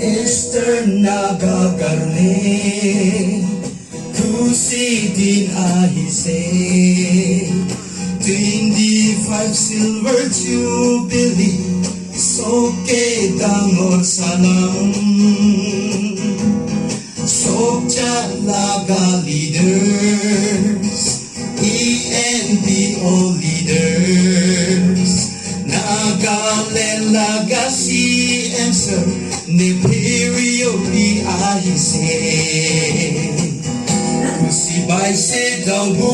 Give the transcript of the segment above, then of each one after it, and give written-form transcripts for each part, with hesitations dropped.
Esther nagagarne Kusidin ahise 25 silver jubilee Soke dangor salam Sokja laga leaders ENPO leaders Nagaland laga CM sir Ne periodi ahise Kusibay se dawu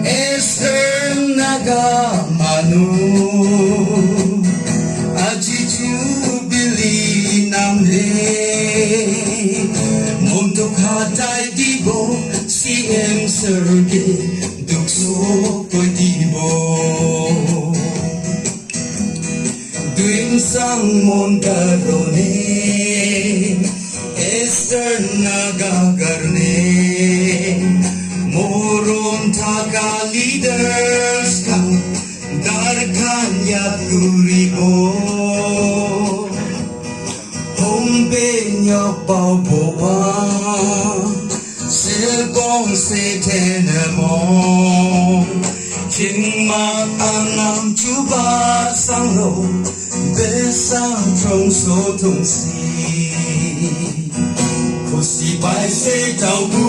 Esther naga manu Aji jubilee namde Montok hatay dibo CM serge Dukso ko dibo Tuwing sang monkarone Esther nagagarne Moron taga leaders ka Darkan yat kuribo Hombe nyo pauboa Silbong se tenamong Jingmak anam chuba sang lo Besang trong so tung si Kusibay se tau bu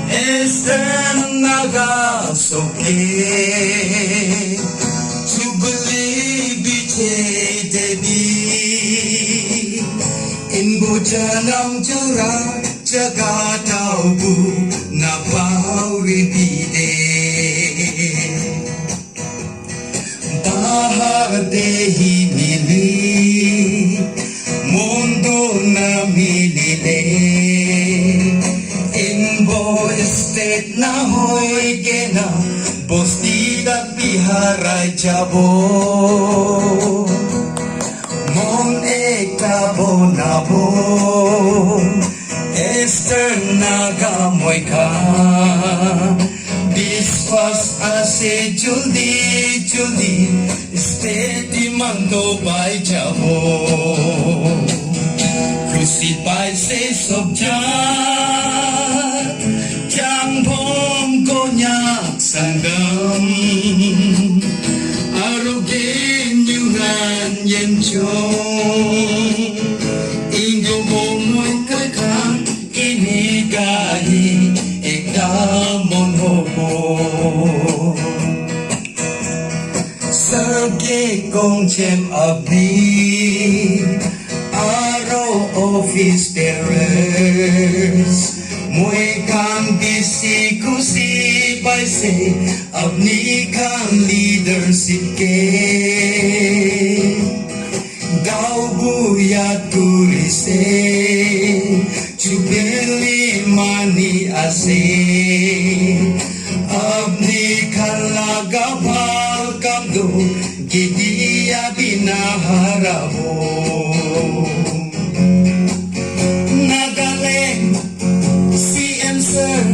Esther naga soke Jubilee biche debi Inbu janam jura jaga tau bu Napau ribide Dehi mili Mundo na milile Inbo estate na hoy gena Bostida biharay jabo Mon ekabo nabo Esther nagamoy ka Biswas ase juldi Steady mando by jabo Crucified say sobja Jang pom konyak sanggam Arugin yuhan yen chong Ingo momoy kakang Kinigahi ekdamon hobo Serge kong chem abni Aro office bearers Mui kang bisi kusi baise Abni kang leadership ke Gau buyat kurise Jubilee mani ase Abni kalaga Kamdo Gidiya binaharabo Nagaland CM sir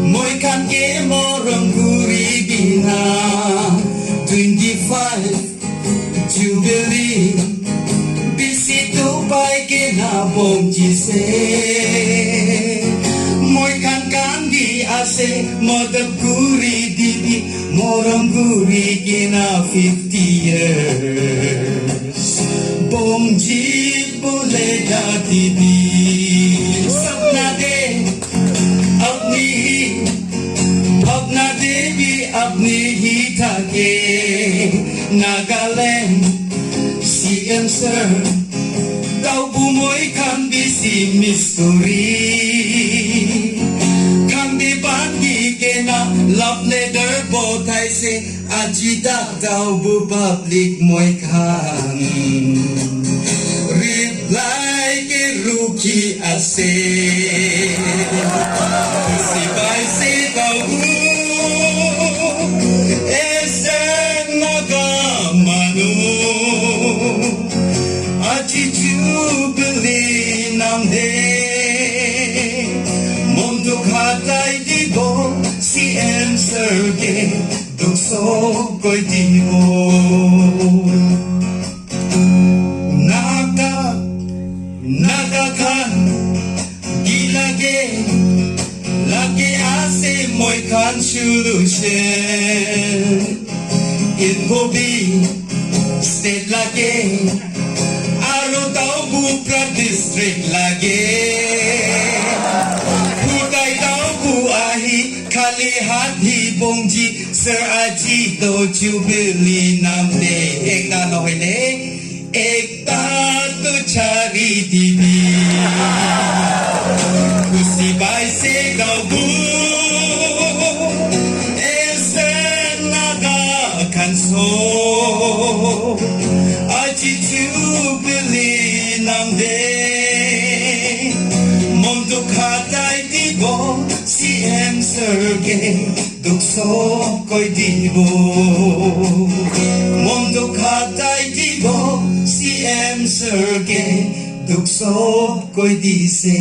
Moy kan ke morong guri bina 25 Jubilee Bisito pa'y kinabong jise Moy kan di ase Modab guri dibi Morong guri kina 50 years Bongji bole datibi Sapna de Apna devi apni hi thake Nagaland CM sir Tau bumoy kan bisi mystery Love letter botai se ajida tau bu public moy kan reply ke ruki ase si bai se tau bu Esther naga manu aji jubilee namde mondok hatai dibo CM serge dukso koy dibo kan solution. It will be state lagi, aro tau Bupra district lagi. Huday tau Bu ahi, kali hati bongji, Sir Aji do Jubilee namde. Ekta nohine, ekta tu cari dibi. Kusi bai se tau Bu, kanso Aji Jubilee namde Mondo katai dibo CM Sergey Dukso koi dibo Mondo katai dibo CM Sergey Dukso koi dise